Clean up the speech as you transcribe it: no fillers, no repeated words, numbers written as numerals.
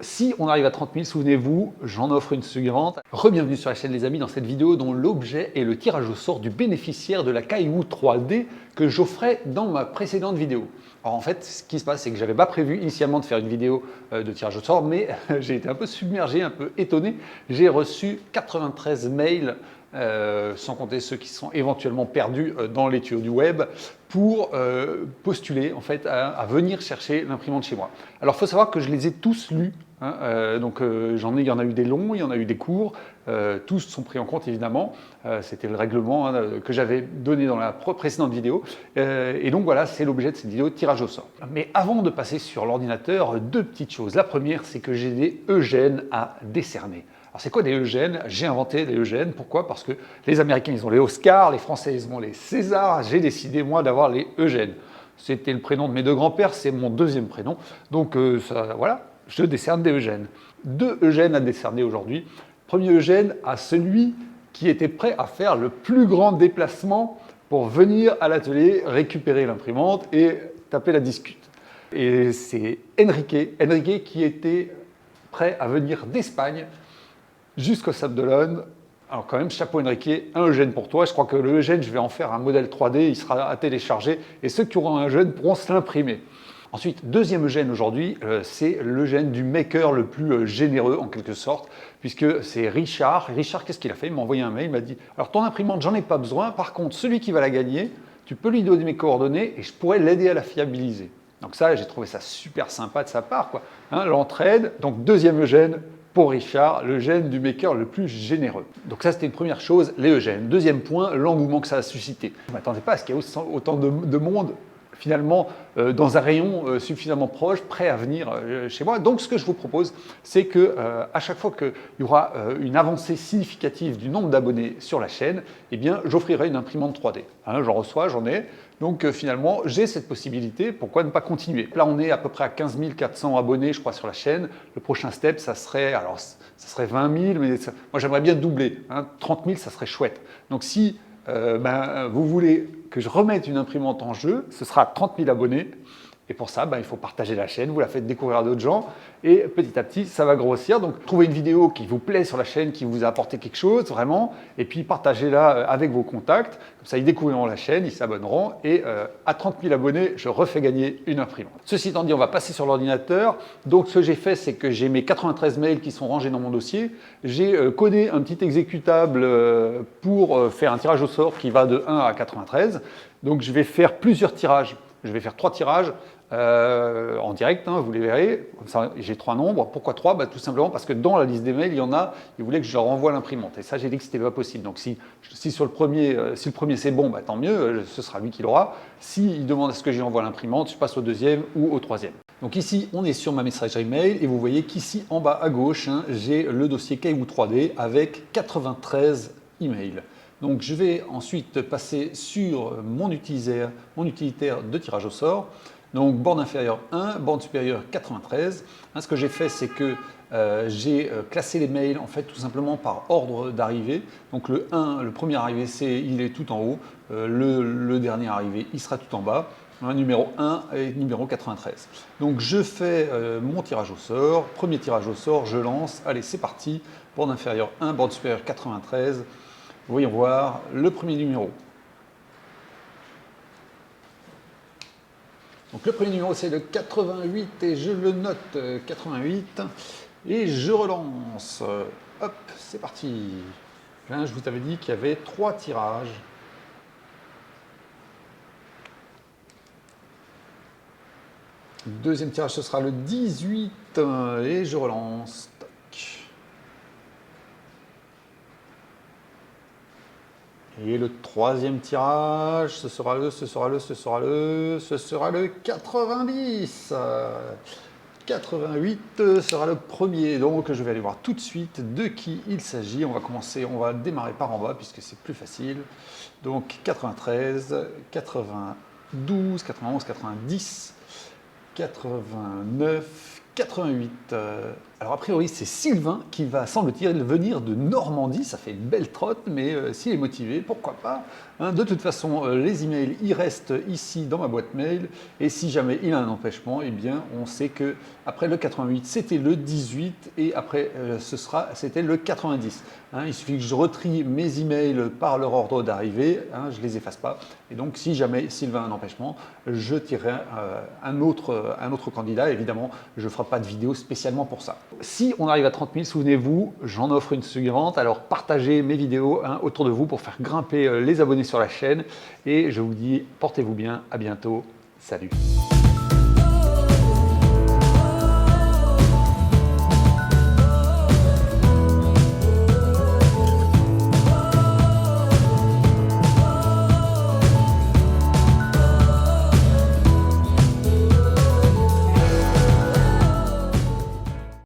Si on arrive à 30 000, souvenez-vous, j'en offre une suivante. Re-bienvenue sur la chaîne les amis dans cette vidéo dont l'objet est le tirage au sort du bénéficiaire de la Caillou 3D que j'offrais dans ma précédente vidéo. Alors en fait, ce qui se passe, c'est que j'avais pas prévu initialement de faire une vidéo de tirage au sort, mais j'ai été un peu submergé, un peu étonné. J'ai reçu 93 mails, sans compter ceux qui sont éventuellement perdus dans les tuyaux du web, pour postuler en fait à venir chercher l'imprimante chez moi. Alors il faut savoir que je les ai tous lus. Il y en a eu des longs, il y en a eu des courts, tous sont pris en compte évidemment, c'était le règlement que j'avais donné dans la précédente vidéo, et donc voilà, c'est l'objet de cette vidéo tirage au sort. Mais avant de passer sur l'ordinateur, deux petites choses. La première, c'est que j'ai des Eugènes à décerner. Alors c'est quoi des Eugènes? J'ai inventé des Eugènes, pourquoi? Parce que les Américains ils ont les Oscars, les Français ils ont les Césars, j'ai décidé moi d'avoir les Eugènes. C'était le prénom de mes deux grands-pères, c'est mon deuxième prénom, donc voilà. Je décerne des Eugènes. Deux Eugènes à décerner aujourd'hui. Premier Eugène à celui qui était prêt à faire le plus grand déplacement pour venir à l'atelier récupérer l'imprimante et taper la discute. Et c'est Enrique qui était prêt à venir d'Espagne jusqu'au Sable d'Olonne. Alors quand même, chapeau Enrique, un Eugène pour toi. Je crois que le Eugène, je vais en faire un modèle 3D, il sera à télécharger et ceux qui auront un Eugène pourront se l'imprimer. Ensuite, deuxième Eugène aujourd'hui, c'est l'Eugène du maker le plus généreux en quelque sorte, puisque c'est Richard. Richard, qu'est-ce qu'il a fait? Il m'a envoyé un mail, il m'a dit « Alors ton imprimante, j'en ai pas besoin, par contre, celui qui va la gagner, tu peux lui donner mes coordonnées et je pourrais l'aider à la fiabiliser. » Donc ça, j'ai trouvé ça super sympa de sa part, quoi. Hein, l'entraide. Donc deuxième Eugène pour Richard, l'Eugène du maker le plus généreux. Donc ça, c'était une première chose, les Eugènes. Deuxième point, l'engouement que ça a suscité. Je ne m'attendais pas à ce qu'il y ait autant de monde finalement dans un rayon suffisamment proche, prêt à venir chez moi. Donc ce que je vous propose, c'est que à chaque fois qu'il y aura une avancée significative du nombre d'abonnés sur la chaîne, eh bien j'offrirai une imprimante 3D. Hein, j'en reçois, j'en ai. Donc finalement, j'ai cette possibilité, pourquoi ne pas continuer? Là, on est à peu près à 15 400 abonnés, je crois, sur la chaîne. Le prochain step, ça serait 20 000, mais moi j'aimerais bien doubler. Hein, 30 000, ça serait chouette. Donc si vous voulez que je remette une imprimante en jeu, ce sera 30 000 abonnés. Et pour ça, il faut partager la chaîne, vous la faites découvrir à d'autres gens et petit à petit, ça va grossir. Donc, trouvez une vidéo qui vous plaît sur la chaîne, qui vous a apporté quelque chose vraiment, et puis partagez-la avec vos contacts. Comme ça, ils découvriront la chaîne, ils s'abonneront et à 30 000 abonnés, je refais gagner une imprimante. Ceci étant dit, on va passer sur l'ordinateur. Donc, ce que j'ai fait, c'est que j'ai mes 93 mails qui sont rangés dans mon dossier. J'ai codé un petit exécutable pour faire un tirage au sort qui va de 1 à 93. Donc, je vais faire plusieurs tirages. Je vais faire 3 tirages en direct, hein, vous les verrez. Comme ça, j'ai 3 nombres. Pourquoi 3? Tout simplement parce que dans la liste des mails, il y en a, ils voulaient que je leur envoie l'imprimante. Et ça, j'ai dit que ce n'était pas possible. Donc si le premier c'est bon, tant mieux, ce sera lui qui l'aura. S'il demande à ce que j'y envoie l'imprimante, je passe au deuxième ou au troisième. Donc ici, on est sur ma messagerie mail et vous voyez qu'ici, en bas à gauche, hein, j'ai le dossier Caillou 3D avec 93 emails. Donc je vais ensuite passer sur mon utilitaire de tirage au sort. Donc borne inférieure 1, borne supérieure 93. Hein, ce que j'ai fait, c'est que j'ai classé les mails en fait tout simplement par ordre d'arrivée. Donc le 1, le premier arrivé, il est tout en haut. Le dernier arrivé, il sera tout en bas. Hein, numéro 1 et numéro 93. Donc je fais mon tirage au sort. Premier tirage au sort, je lance. Allez, c'est parti. Borne inférieure 1, borne supérieure 93. Voyons voir le premier numéro. Donc le premier numéro c'est le 88 et je le note 88 et je relance. Hop, c'est parti. Là, je vous avais dit qu'il y avait 3 tirages. Deuxième tirage ce sera le 18 et je relance. Et le troisième tirage, ce sera le 90. 88 sera le premier. Donc je vais aller voir tout de suite de qui il s'agit. On va démarrer par en bas puisque c'est plus facile. Donc 93, 92, 91, 90, 89, 88. Alors a priori c'est Sylvain qui va, semble-t-il, venir de Normandie. Ça fait une belle trotte, mais s'il est motivé, pourquoi pas, hein. De toute façon, les emails, ils restent ici dans ma boîte mail. Et si jamais il a un empêchement, eh bien on sait que après le 88, c'était le 18 et après c'était le 90. Hein. Il suffit que je retrie mes emails par leur ordre d'arrivée, hein, je les efface pas. Et donc si jamais Sylvain a un empêchement, je tirerai un autre candidat. Évidemment, je ne ferai pas de vidéo spécialement pour ça. Si on arrive à 30 000, souvenez-vous, j'en offre une suivante. Alors partagez mes vidéos, hein, autour de vous pour faire grimper les abonnés sur la chaîne. Et je vous dis, portez-vous bien, à bientôt, salut.